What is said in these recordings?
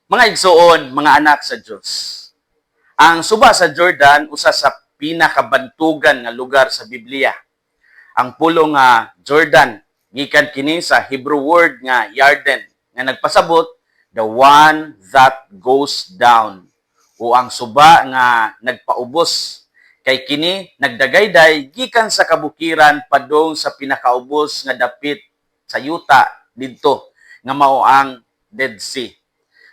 Mga igsoon, mga anak sa Dios. Ang suba sa Jordan usa sa pinakabantugan nga lugar sa Biblia. Ang pulo nga Jordan gikan kini sa Hebrew word nga Yarden nga nagpasabot the one that goes down o ang suba nga nagpaubos kay kini nagdagayday gikan sa kabukiran padong sa pinakaubos nga dapit sa yuta didto nga mao ang Dead Sea.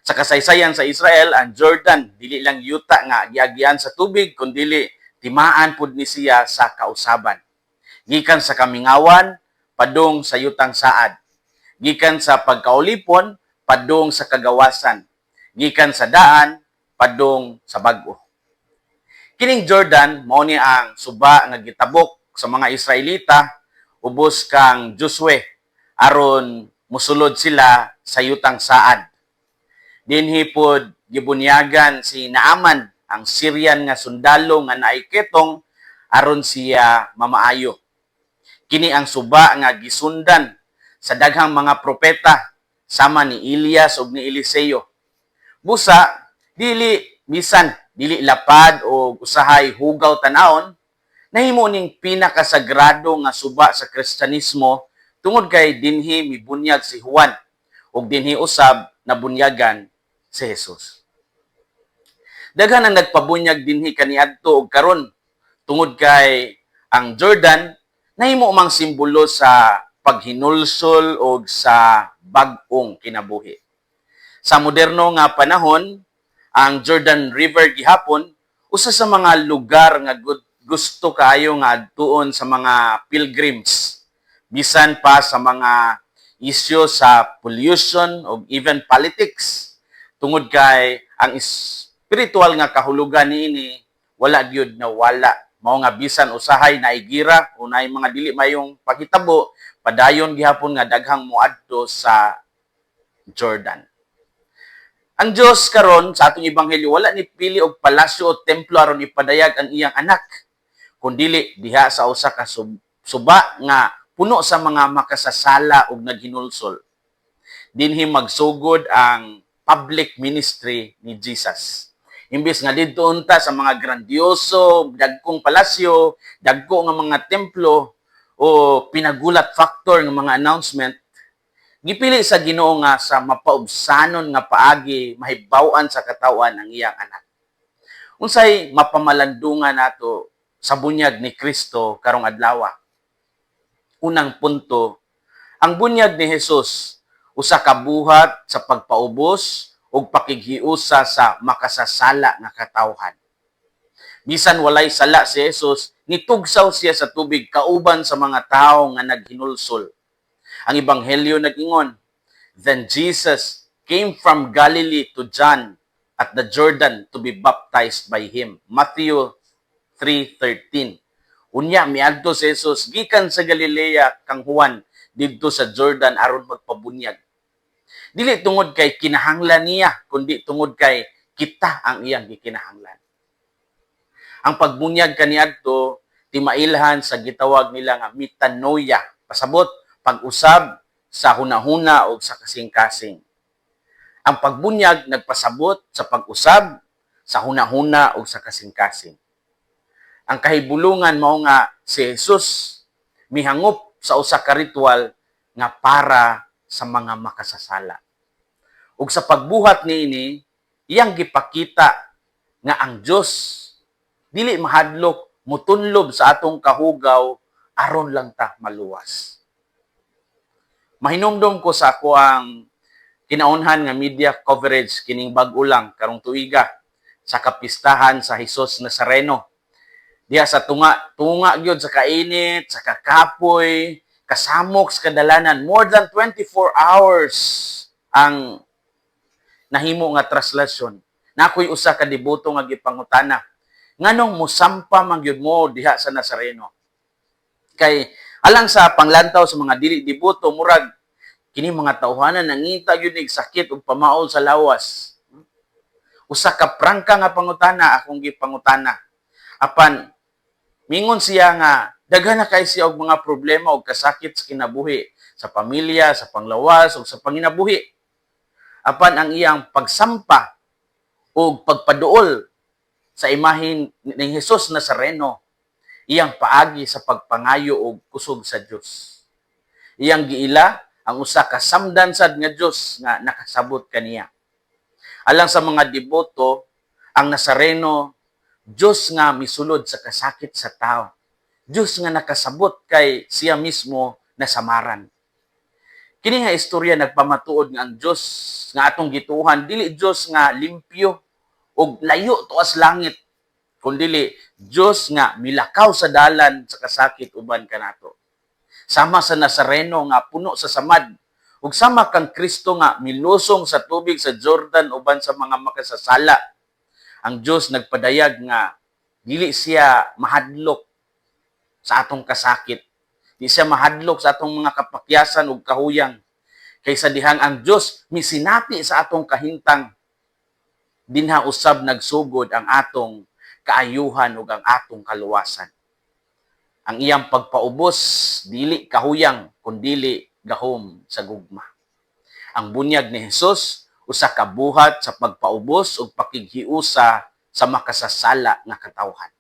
Sa kasaysayan sa Israel, ang Jordan dili lang yuta nga giagian sa tubig kundi timaan pud ni siya sa kausaban. Gikan sa kamingawan padung sa yutang saad. Gikan sa pagkaulipon padung sa kagawasan. Gikan sa daan padung sa bag-o. Kining Jordan mao ni ang suba nga gitabok sa mga Israelita ubos kang Josue aron musulod sila sa yutang saad. Dinhi pod gibunyagan si Naaman, ang Syrian nga sundalo nga naay ketong aron siya mamaayo. Kini ang suba nga gisundan sa daghang mga propeta sama ni Elias ug ni Eliseo. Busa dili lapad o usahay hugaw tan-awon, nahimo ning pinakasagrado nga suba sa Kristyanismo tungod kay dinhi mibunyag si Juan ug dinhi usab nabunyagan si Jesus. Daghan ang nagpabunyag dinhi kaniadto og karon tungod kay ang Jordan nahimo mang simbolo sa paghinulsol og sa bag-ong kinabuhi. Sa moderno nga panahon, ang Jordan River gihapon usa sa mga lugar nga gusto kaayo nga adtuon sa mga pilgrims bisan pa sa mga isyu sa pollution o even politics. Tungod kay ang spiritual nga kahulugan niini wala gyud na wala. Mao nga bisan usahay na igira o naay mga dili mayong pakitabo, padayon gihapon nga daghang moadto sa Jordan. Ang Dios karon sa atong ebanghelyo wala ni pili og palasyo o templo aron ipadayag ang iyang anak, kundi diha sa usa ka suba nga puno sa mga makasasala ug naghinulsol. Dinhi magsugod ang public ministry ni Jesus. Imbis nga didto unta sa mga grandioso, dagkong palasyo, dagko nga mga templo o pinagulat factor nga mga announcement, gipili sa Ginoo nga sa mapaubsanon nga paagi mahibaw-an sa katawan ang iyang anak. Unsay mapamalandungan nato sa bunyag ni Kristo karong adlaw? Unang punto, ang bunyag ni Jesus usa ka buhat sa pagpaubos ug pakighiusa sa makasasala nga katawhan. Bisan walay sala si Jesus, nitugsaw siya sa tubig kauban sa mga tawo nga naghinulsol. Ang ebanghelyo nag-ingon, then Jesus came from Galilee to John at the Jordan to be baptized by him. Matthew 3:13. Unya miadto si Jesus gikan sa Galilea kang Juan didto sa Jordan aron magpabunyag. Dili tungod kay kinahanglan niya, kundi tungod kay kita ang iyang gikinahanglan. Ang pagbunyag kaniadto timailhan sa gitawag nila nga metanoia, pasabot pag-usab sa hunahuna o sa kasing-kasing. Ang pagbunyag nagpasabot sa pag-usab sa hunahuna o sa kasing-kasing. Ang kahibulungan mao nga si Jesus mihangop sa usa ka ritual nga para sa mga makasasala. Ug sa pagbuhat niini, iyang gipakita nga ang Dios dili mahadlok mutunlob sa atong kahugaw aron lang ta maluwas. Mahinumdom ko sa ako ang kinaunhan nga media coverage kining bag-o lang karong tuiga sa kapistahan sa Jesus Nazareno. Diha sa tunga gyud sa kainit, sa kakapoy, kasamok sa kadalanan, more than 24 hours ang nahimo nga translasyon. Nakoy usa ka deboto nga gipangutana. Nganong mosampa man gyud mo diha sa Nazareno? Kay alang sa panglantaw sa mga dili deboto murag kini mga tawhanan nangita gyud nig sakit ug pamaol sa lawas. Usa ka prangka nga pangutana akong gipangutana. Apan mingon siya nga daghan na kay siya og mga problema og kasakit sa kinabuhi, sa pamilya, sa panglawas ug sa panginabuhi. apan ang iyang pagsampa o pagpaduol sa imahin ni Jesus Nazareno, iyang paagi sa pagpangayo o kusog sa Dios. Iyang giila ang usa ka samdan sad nga Dios nga nakasabot kaniya. Alang sa mga deboto, ang Nazareno, Dios nga misulod sa kasakit sa tao. Dios nga nakasabot kay siya mismo nasamaran. Kini nga istorya nagpamatuod nga ang Dios nga atong gituhan dili Dios nga limpyo og layo tuas langit, kundi Dios nga milakaw sa dalan sa kasakit uban kanato. Sama sa Nazareno nga puno sa samad, ug sama kang Kristo nga milusong sa tubig sa Jordan uban sa mga makasasala. Ang Dios nagpadayag nga dili siya mahadlok sa atong kasakit. Di siya mahadlok sa atong mga kapakyasan ug kahuyang. Kaysa dihang ang Dios misinapi sa atong kahintang, dinha usab nagsugod ang atong kaayuhan ug ang atong kaluwasan. Ang iyang pagpaubos dili kahuyang kundi gahom sa gugma. Ang bunyag ni Hesus usa ka buhat sa pagpaubos ug pakighiusa sa makasasala nga katawhan.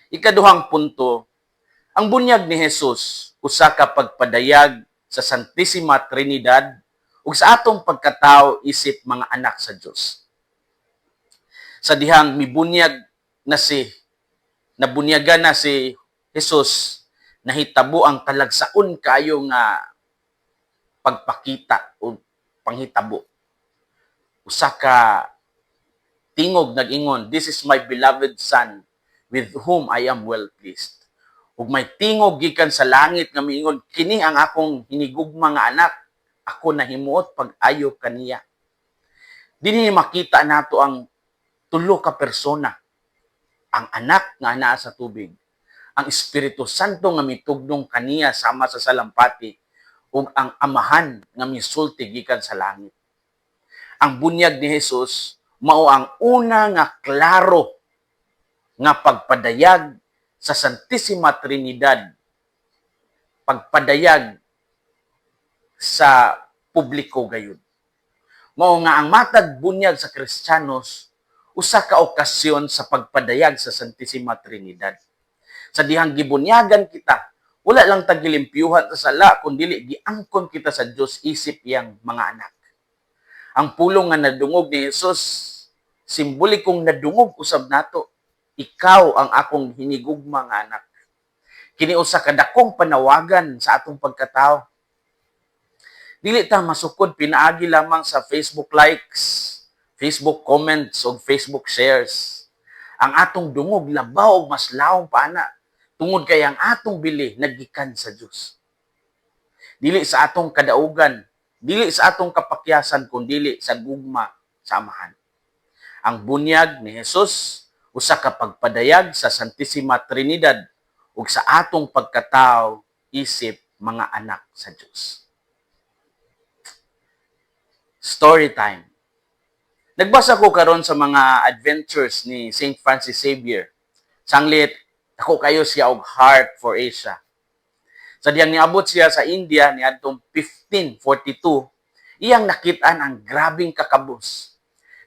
Ikaduhang punto, ang bunyag ni Hesus usa ka pagpadayag sa Santissima Trinidad ug sa atong pagkatao isip mga anak sa Dios. Sa dihang nabunyagan na si Jesus, nahitabo ang talagsaon kayo nga pagpakita o panghitabo. Usa ka tingog nag-ingon, "This is my beloved Son, with whom I am well pleased." Ug may tingog gikan sa langit nga miingon, "Kini ang akong hinigugma nga anak, ako nahimuot pag-ayo kaniya." Dinhi makita nato ang tulo ka persona, ang anak nga anaa sa tubig, ang Espiritu Santo nga mitugdong kaniya sama sa salampati, ug ang amahan nga misulti gikan sa langit. Ang bunyag ni Jesus mao ang una nga klaro nga pagpadayag sa Santissima Trinidad, pagpadayag sa publiko gayud. Mao nga ang matag bunyag sa Kristiyanos usa ka okasyon sa pagpadayag sa Santissima Trinidad. Sa dihang gibunyagan kita, wala lang tagilimpyuhan sa sala, kundi giangkon kita sa Dios isip iyang mga anak. Ang pulong nga nadungog ni Jesus, simbolikong nadungog usab nato. Ikaw ang akong hinigugma nga anak. Kini usa ka dakong panawagan sa atong pagkatao. Dili ta masukod pinaagi lamang sa Facebook likes, Facebook comments o Facebook shares. Ang atong dungog labaw og mas lawom pa ana, tungod kay ang atong bili nagikan sa Dios. Dili sa atong kadaugan, dili sa atong kapakyasan kundi sa gugma sa amahan. Ang bunyag ni Jesus usa ka pagpadayag sa Santissima Trinidad ug sa atong pagkatao isip mga anak sa Dios. Story time. Nagbasa ko karon sa mga adventures ni St. Francis Xavier. Sanglit, ako kayo siya og heart for Asia. Sa diyang niabot siya sa India niadtong 1542, iyang nakitaan ang grabing kakabos.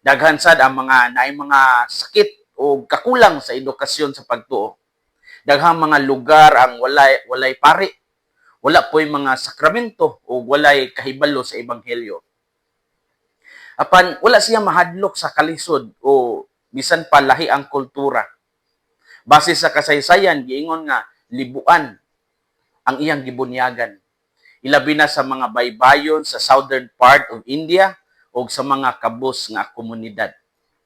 Daghan sad ang naay mga sakit o kakulang sa edukasyon sa pagtuo. Daghang mga lugar ang walay pari, wala po'y mga sakramento o walay kahibalo sa ebanghelyo. Apan wala siya mahadlok sa kalisod o bisan pa lahi ang kultura. Base sa kasaysayan, giingon nga libuan ang iyang gibunyagan. Ilabi na sa mga baybayon sa southern part of India o sa mga kabus nga komunidad.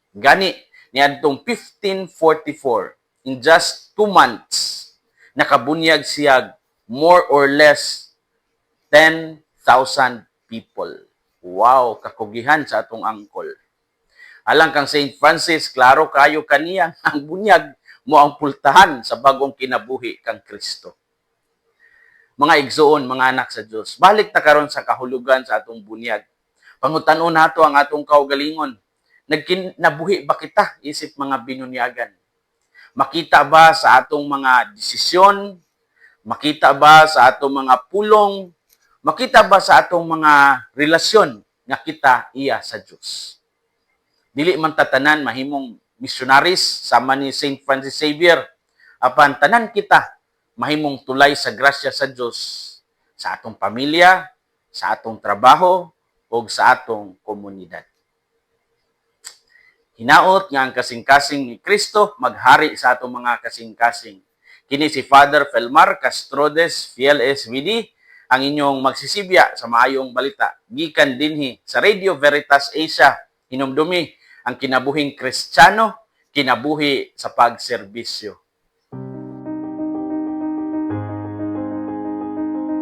Gani, niadtong 1544, in just 2 months, nakabunyag siya more or less 10,000 people. Wow, kakugihan sa atong angkol. Alang kang St. Francis, klaro kayo kaniya, ang bunyag mo ang pultahan sa bagong kinabuhi kang Kristo. Mga igsoon, mga anak sa Dios, balik ta karon sa kahulugan sa atong bunyag. Pangutan-on nato ang atong kaugalingon. Nabuhi ba kita isip mga binunyagan? Makita ba sa atong mga desisyon? Makita ba sa atong mga pulong? Makita ba sa atong mga relasyon nga kita iya sa Dios. Dili man tatanan mahimong missionaries sama ni Saint Francis Xavier, apan tanan kita mahimong tulay sa grasya sa Dios sa atong pamilya, sa atong trabaho, o sa atong komunidad. Hinaot nga ang kasing-kasing ni Kristo maghari sa atong mga kasing-kasing. Kini si Father Felmar Castrodes, Fiel SVD, ang inyong magsisibya sa maayong balita. Gikan dinhi sa Radio Veritas Asia, hinumdumi ang kinabuhing Kristiyano, kinabuhi sa pagserbisyo.